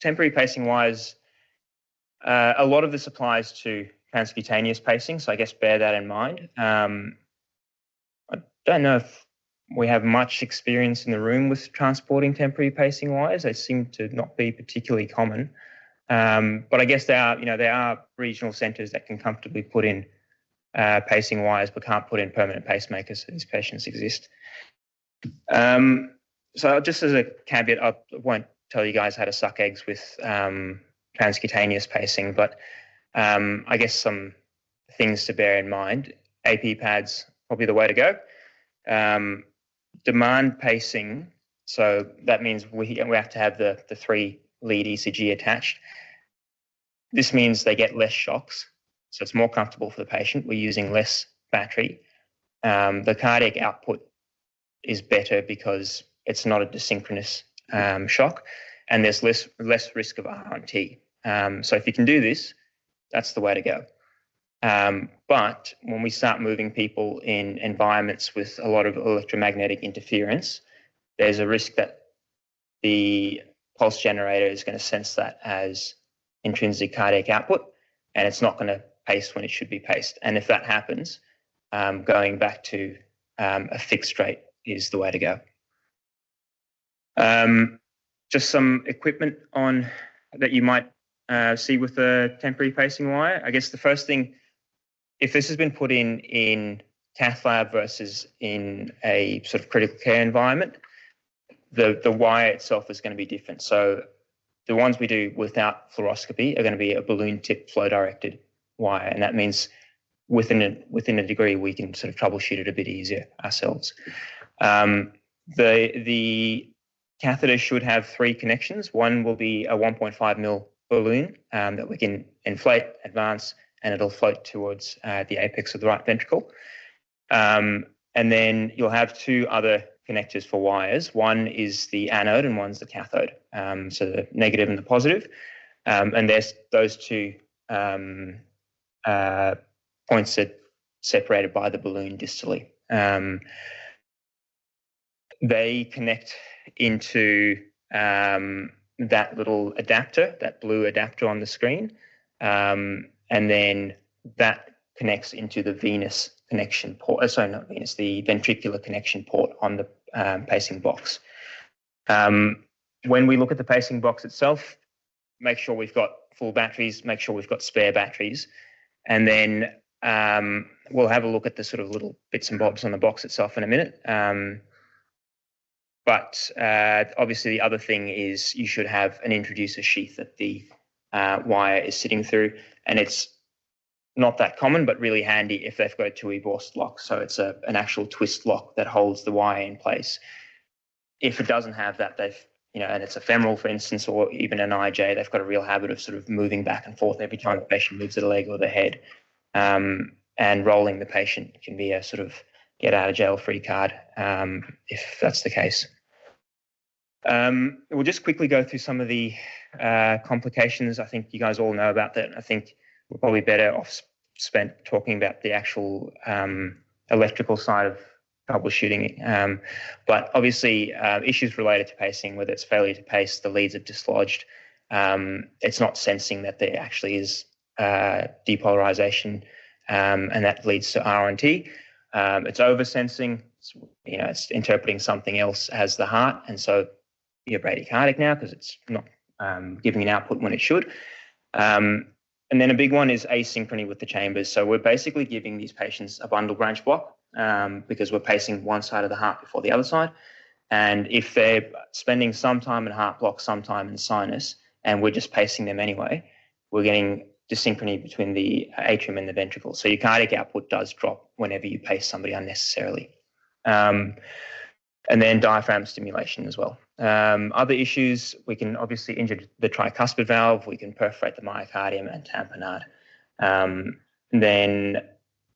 temporary pacing wise, a lot of this applies to transcutaneous pacing, so I guess bear that in mind. I don't know if we have much experience in the room with transporting temporary pacing wires. They seem to not be particularly common. But I guess there are regional centres that can comfortably put in pacing wires but can't put in permanent pacemakers, so these patients exist. So just as a caveat, I won't tell you guys how to suck eggs with transcutaneous pacing, but I guess some things to bear in mind. AP pads, probably the way to go. Demand pacing, so that means we have to have the 3 lead ECG attached. This means they get less shocks, so it's more comfortable for the patient. We're using less battery. The cardiac output is better because it's not a desynchronous shock, and there's less risk of RNT. So if you can do this, that's the way to go. But when we start moving people in environments with a lot of electromagnetic interference, there's a risk that the pulse generator is going to sense that as intrinsic cardiac output, and it's not going to pace when it should be paced. And if that happens, going back to a fixed rate is the way to go. Just some equipment on that you might see with a temporary pacing wire. I guess the first thing, if this has been put in cath lab versus in a sort of critical care environment, the wire itself is going to be different. So the ones we do without fluoroscopy are going to be a balloon tip flow directed wire, and that means within a degree we can sort of troubleshoot it a bit easier ourselves. The catheter should have 3 connections. One will be a 1.5 mil balloon that we can inflate, advance, and it'll float towards the apex of the right ventricle. And then you'll have 2 other connectors for wires. One is the anode and one's the cathode, so the negative and the positive. And there's those 2 points that separated by the balloon distally. They connect into that little adapter, that blue adapter on the screen, and then that connects into the venous connection port. Sorry, not venous, the ventricular connection port on the pacing box. When we look at the pacing box itself, make sure we've got full batteries, make sure we've got spare batteries, and then we'll have a look at the sort of little bits and bobs on the box itself in a minute. But obviously the other thing is you should have an introducer sheath that the wire is sitting through, and it's not that common, but really handy if they've got a 2E-Borst lock. So it's an actual twist lock that holds the wire in place. If it doesn't have that, and it's a femoral, for instance, or even an IJ, they've got a real habit of sort of moving back and forth every time the patient moves the leg or the head. And rolling the patient can be a sort of get out of jail free card if that's the case. We'll just quickly go through some of the complications. I think you guys all know about that. I think we're probably better off spent talking about the actual electrical side of troubleshooting. But obviously issues related to pacing, whether it's failure to pace, the leads are dislodged, it's not sensing that there actually is depolarization, and that leads to RNT. It's oversensing, it's interpreting something else as the heart, and so you're bradycardic now because it's not giving an output when it should. And then a big one is asynchrony with the chambers. So we're basically giving these patients a bundle branch block because we're pacing one side of the heart before the other side. And if they're spending some time in heart block, some time in sinus, and we're just pacing them anyway, we're getting dyssynchrony between the atrium and the ventricle. So your cardiac output does drop whenever you pace somebody unnecessarily. And then diaphragm stimulation as well. Other issues, we can obviously injure the tricuspid valve, we can perforate the myocardium and tamponade. Then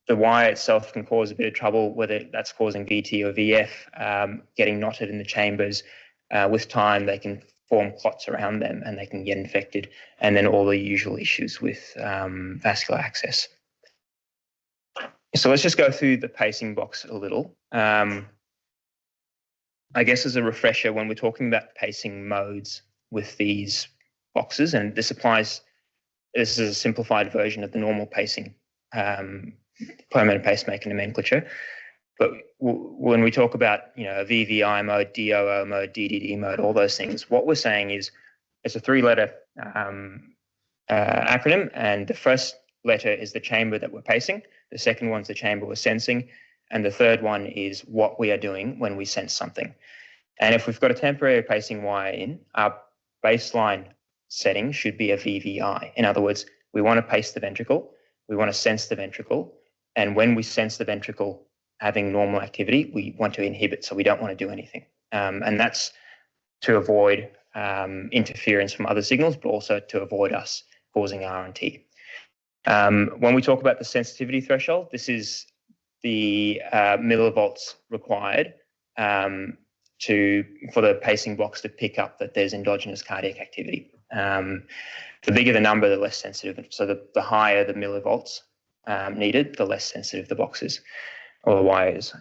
the wire itself can cause a bit of trouble, whether that's causing VT or VF, getting knotted in the chambers. With time, they can form clots around them and they can get infected, and then all the usual issues with vascular access. So let's just go through the pacing box a little. I guess as a refresher, when we're talking about pacing modes with these boxes, and this is a simplified version of the normal pacing permanent pacemaker nomenclature. But when we talk about, a VVI mode, DOO mode, DDD mode, all those things, what we're saying is it's a 3-letter acronym, and the first letter is the chamber that we're pacing, the second one's the chamber we're sensing, and the third one is what we are doing when we sense something. And if we've got a temporary pacing wire in, our baseline setting should be a VVI. In other words, we want to pace the ventricle, we want to sense the ventricle, and when we sense the ventricle having normal activity, we want to inhibit, so we don't want to do anything. And that's to avoid interference from other signals, but also to avoid us causing RNT. When we talk about the sensitivity threshold, this is the millivolts required for the pacing box to pick up that there's endogenous cardiac activity. The bigger the number, the less sensitive. So the higher the millivolts needed, the less sensitive the box is, or the wire is.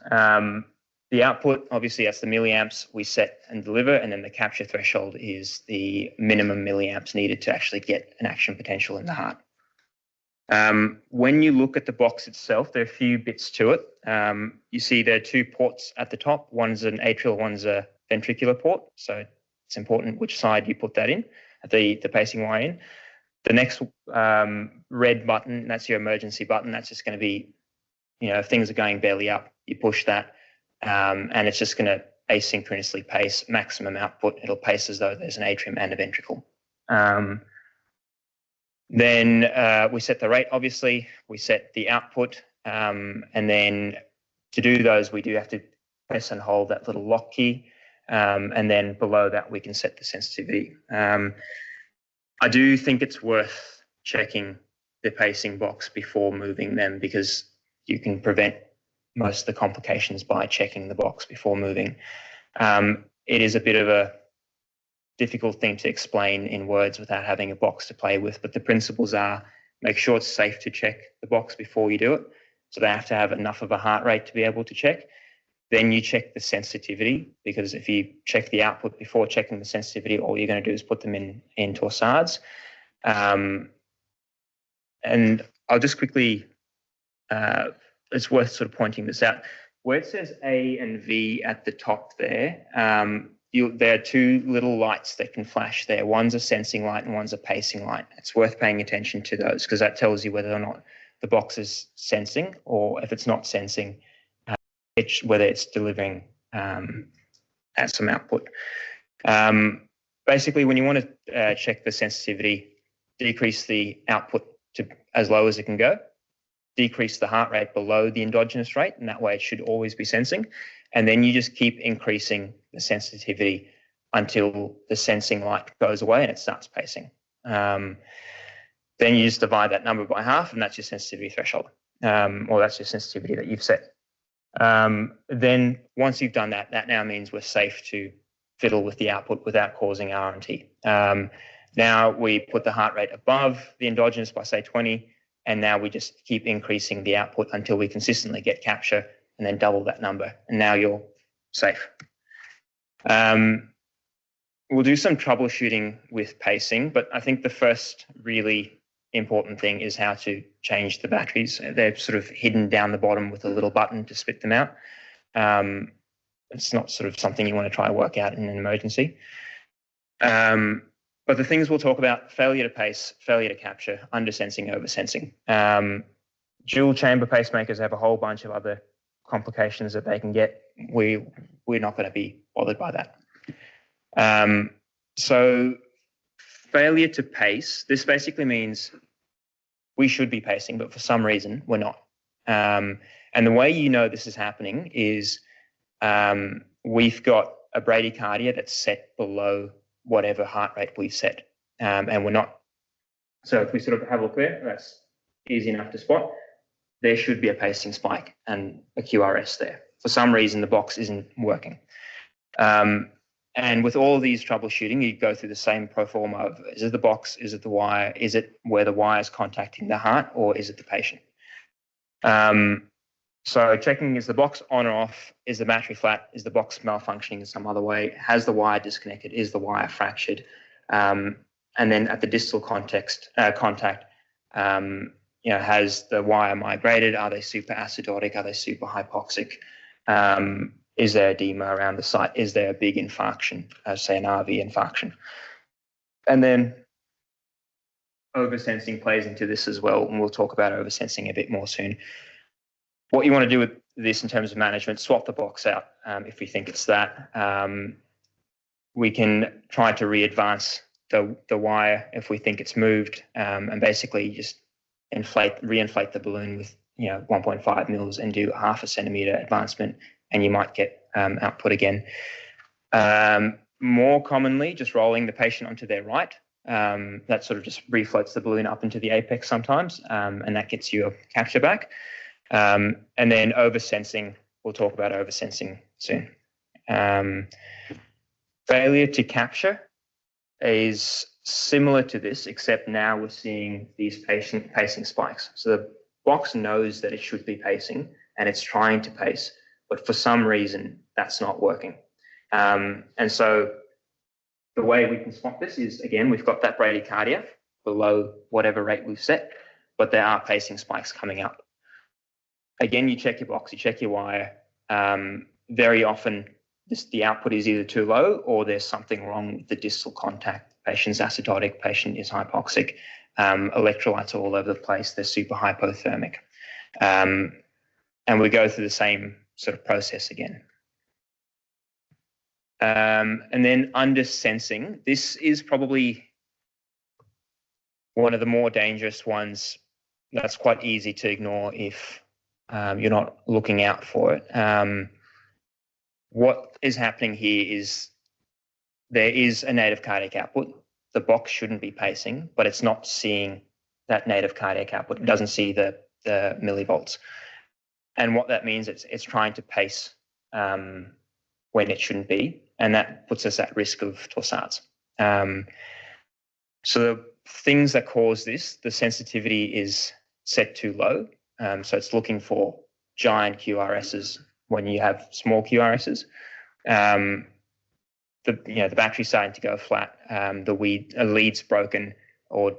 The output, obviously, that's the milliamps we set and deliver, and then the capture threshold is the minimum milliamps needed to actually get an action potential in the heart. When you look at the box itself, there are a few bits to it. You see there are 2 ports at the top. One's an atrial, one's a ventricular port. So it's important which side you put that in, the pacing wire in. The next red button, that's your emergency button. That's just going to be, if things are going belly up, you push that, and it's just going to asynchronously pace maximum output. It'll pace as though there's an atrium and a ventricle. Then we set the rate, obviously. We set the output, and then to do those, we do have to press and hold that little lock key, and then below that, we can set the sensitivity. I do think it's worth checking the pacing box before moving them, because you can prevent most of the complications by checking the box before moving. It is a bit of a difficult thing to explain in words without having a box to play with, but the principles are: make sure it's safe to check the box before you do it. So they have to have enough of a heart rate to be able to check. Then you check the sensitivity, because if you check the output before checking the sensitivity, all you're going to do is put them in torsades. And I'll just quickly, it's worth sort of pointing this out. Where it says A and V at the top there, there are 2 little lights that can flash there. One's a sensing light and one's a pacing light. It's worth paying attention to those, because that tells you whether or not the box is sensing, or if it's not sensing, whether it's delivering at some output. Basically, when you want to check the sensitivity, decrease the output to as low as it can go, decrease the heart rate below the endogenous rate, and that way it should always be sensing. And then you just keep increasing the sensitivity until the sensing light goes away and it starts pacing. Then you just divide that number by half, and that's your sensitivity threshold, or that's your sensitivity that you've set. Then once you've done that, that now means we're safe to fiddle with the output without causing RNT. Now we put the heart rate above the endogenous by, say, 20, and now we just keep increasing the output until we consistently get capture, and then double that number, and now you're safe. We'll do some troubleshooting with pacing, but I think the first really important thing is how to change the batteries. They're sort of hidden down the bottom with a little button to spit them out. It's not sort of something you want to try to work out in an emergency. But the things we'll talk about: failure to pace, failure to capture, undersensing, oversensing. Dual chamber pacemakers have a whole bunch of other complications that they can get. We're not going to be bothered by that. So failure to pace, this basically means we should be pacing, but for some reason we're not. And the way you know this is happening is we've got a bradycardia that's set below whatever heart rate we've set, and we're not. So if we sort of have a look there, that's easy enough to spot. There should be a pacing spike and a QRS there. For some reason, the box isn't working. And with all of these troubleshooting, you go through the same pro forma of: is it the box, is it the wire, is it where the wire is contacting the heart, or is it the patient? So checking, is the box on or off? Is the battery flat? Is the box malfunctioning in some other way? Has the wire disconnected? Is the wire fractured? and then at the distal contact, has the wire migrated? Are they super acidotic? Are they super hypoxic? Is there edema around the site? Is there a big infarction, say an RV infarction? And then oversensing plays into this as well, and we'll talk about oversensing a bit more soon. What you want to do with this in terms of management, swap the box out if we think it's that. We can try to re-advance the wire if we think it's moved, and basically just re-inflate the balloon with 1.5 mils and do 0.5 centimeter advancement, and you might get output again. More commonly, just rolling the patient onto their right. That sort of just refloats the balloon up into the apex sometimes, and that gets you a capture back. And then oversensing, we'll talk about oversensing soon. Failure to capture is similar to this, except now we're seeing these pacing spikes. So the box knows that it should be pacing, and it's trying to pace, but for some reason, that's not working. And so the way we can spot this is, again, we've got that bradycardia below whatever rate we've set, but there are pacing spikes coming up. Again, you check your box, you check your wire. Very often, the output is either too low or there's something wrong with the distal contact. Patient's acidotic, patient is hypoxic, electrolytes are all over the place, they're super hypothermic. And we go through the same sort of process again. And then under sensing, this is probably one of the more dangerous ones. That's quite easy to ignore if you're not looking out for it. What is happening here is there is a native cardiac output. The box shouldn't be pacing, but it's not seeing that native cardiac output. It doesn't see the millivolts. And what that means, it's trying to pace when it shouldn't be, and that puts us at risk of torsades. So the things that cause this, the sensitivity is set too low. So it's looking for giant QRSs when you have small QRSs. The battery's starting to go flat. A lead's broken or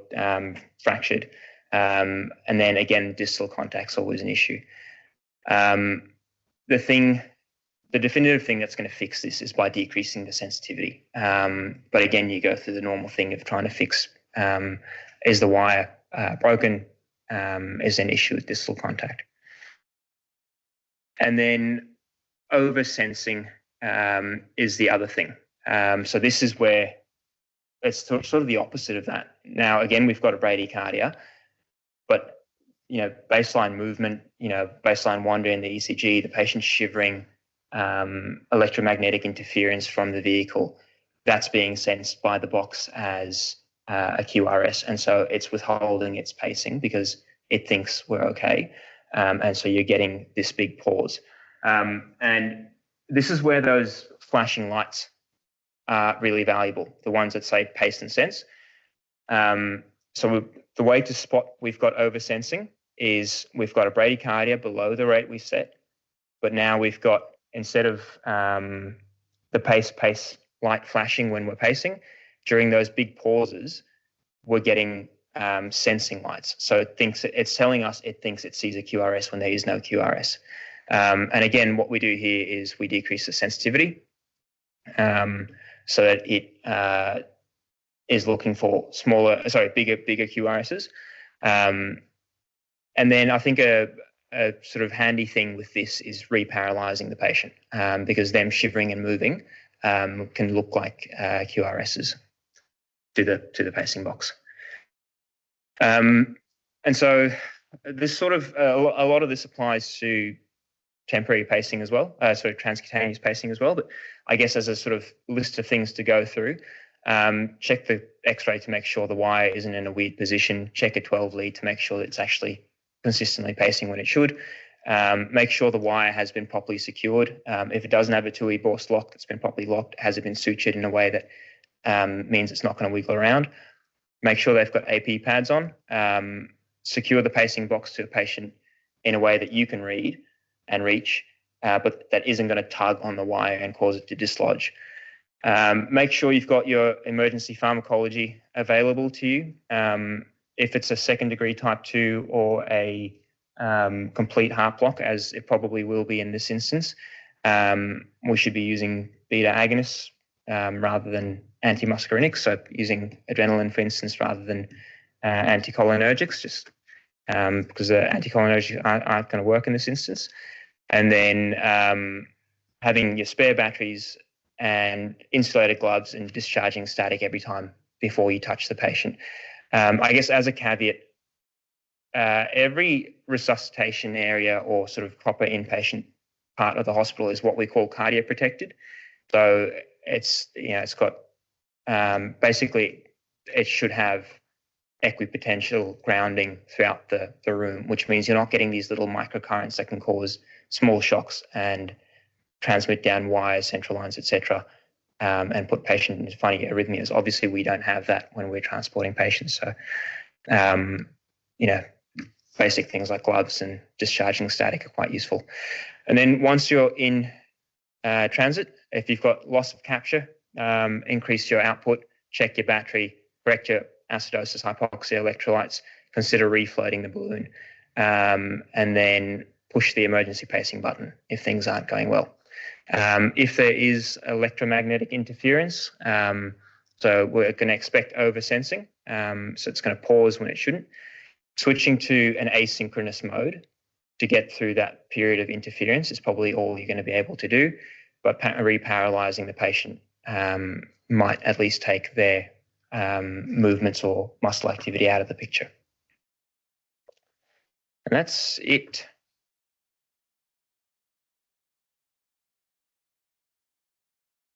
fractured. And then again, distal contact's always an issue. The definitive thing that's going to fix this is by decreasing the sensitivity. But again, you go through the normal thing of trying to fix, is the wire broken? Is an issue with distal contact? And then oversensing is the other thing. So this is where it's sort of the opposite of that. Now, again, we've got a bradycardia, but baseline movement, baseline wonder in the ECG, the patient shivering, electromagnetic interference from the vehicle, that's being sensed by the box as a QRS, and so it's withholding its pacing because it thinks we're okay, and so you're getting this big pause. And this is where those flashing lights are really valuable, the ones that say pace and sense. So the way to spot we've got oversensing is we've got a bradycardia below the rate we set, but now we've got, instead of the pace light flashing when we're pacing, during those big pauses, we're getting sensing lights. So it's telling us it thinks it sees a QRS when there is no QRS. And again, what we do here is we decrease the sensitivity so that it is looking for bigger QRSs. And then I think a sort of handy thing with this is reparalyzing the patient, because them shivering and moving can look like QRSs to the pacing box. And so this sort of a lot of this applies to temporary pacing as well, sort of transcutaneous pacing as well. But I guess as a sort of list of things to go through, check the X-ray to make sure the wire isn't in a weird position. Check a 12 lead to make sure that it's actually consistently pacing when it should. Make sure the wire has been properly secured. If it doesn't have a 2E Borst lock that's been properly locked, has it been sutured in a way that means it's not going to wiggle around? Make sure they've got AP pads on. Secure the pacing box to the patient in a way that you can read and reach, but that isn't going to tug on the wire and cause it to dislodge. Make sure you've got your emergency pharmacology available to you. If it's a second-degree type 2 or a complete heart block, as it probably will be in this instance, we should be using beta agonists rather than antimuscarinics, so using adrenaline, for instance, rather than anticholinergics, just because the anticholinergics aren't going to work in this instance. And then having your spare batteries and insulated gloves and discharging static every time before you touch the patient. I guess as a caveat, every resuscitation area or sort of proper inpatient part of the hospital is what we call cardioprotected. So it's got basically it should have equipotential grounding throughout the room, which means you're not getting these little microcurrents that can cause small shocks and transmit down wires, central lines, etc., and put patient into funny arrhythmias. Obviously, we don't have that when we're transporting patients. So, basic things like gloves and discharging static are quite useful. And then once you're in transit, if you've got loss of capture, increase your output, check your battery, correct your acidosis, hypoxia, electrolytes, consider refloating the balloon, and then push the emergency pacing button if things aren't going well. If there is electromagnetic interference, so we're going to expect oversensing, so it's going to pause when it shouldn't. Switching to an asynchronous mode to get through that period of interference is probably all you're going to be able to do, but reparalyzing the patient might at least take their movements or muscle activity out of the picture. And that's it.